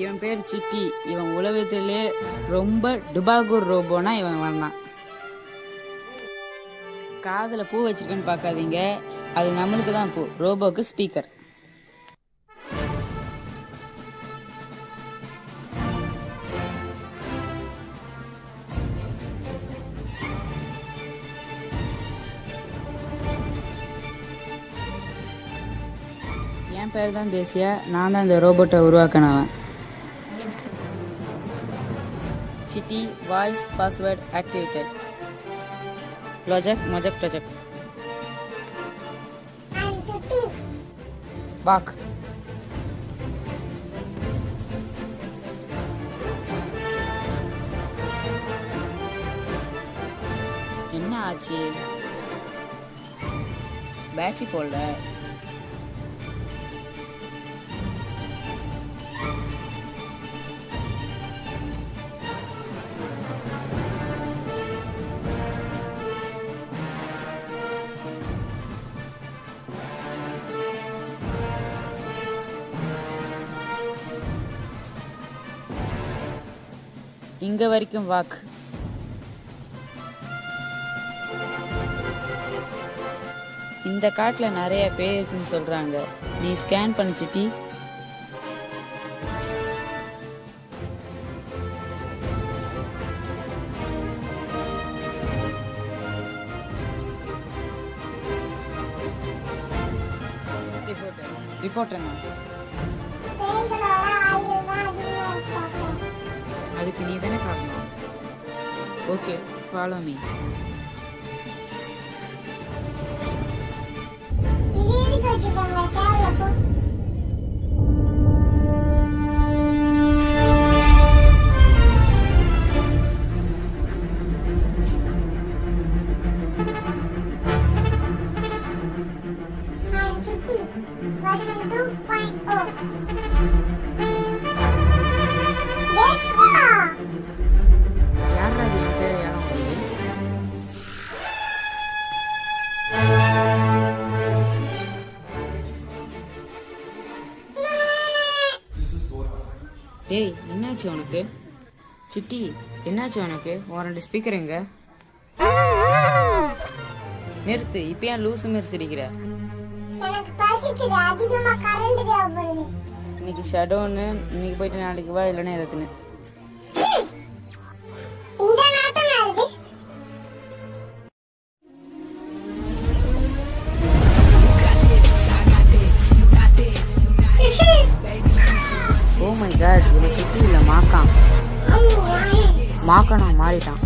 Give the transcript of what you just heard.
இவன் பேர் சிட்டி. இவன் உலகத்திலே ரொம்ப டுபாகூர் ரோபோனா இவன் வந்தான். காதில் பூ வச்சிருக்கேன்னு பார்க்காதீங்க, அது நம்மளுக்கு தான் பூ, ரோபோக்கு ஸ்பீக்கர். என் பேர் தான் தேசியா. நான் தான் இந்த ரோபோட்டை உருவாக்கினவன். Chitti voice password activated. Logic மொஜக் டொஜக் வாக். என்ன ஆச்சு? பேட்டரி போடல. இங்க வரைக்கும் வாக். இந்த காட்டில் நிறைய பேர் இருக்குன்னு சொல்றாங்க. நீ ஸ்கேன் பண்ணு சிட்டி. ரிப்போர்ட் என்ன? அதுக்கு நீ தானே பார்க்கணும். Okay, follow me. Version 2.0. யாராவது என் பேர் யாரும் வருது? ஏய், என்னாச்சு உனக்கு? சிட்டி, என்னாச்சு உனக்கு? ரெண்டு ஸ்பீக்கர் எங்க? நிறுத்து. இப்ப ஏன் லூசு மாரி சிரிக்கிற? எனக்கு பசிக்குது, அதிகமா கரண்ட் தேவைப்படுது. இன்னைக்கு ஷடோன்னு. இன்னைக்கு போயிட்டு நாளைக்கு வா, இல்லைன்னா எதாச்சுன்னு. இந்த நாட்டம் வருது. ஓ மை காட், இவன் சிட்டி இல்ல மாக்கான். மாக்கானா மாறிட்டான்.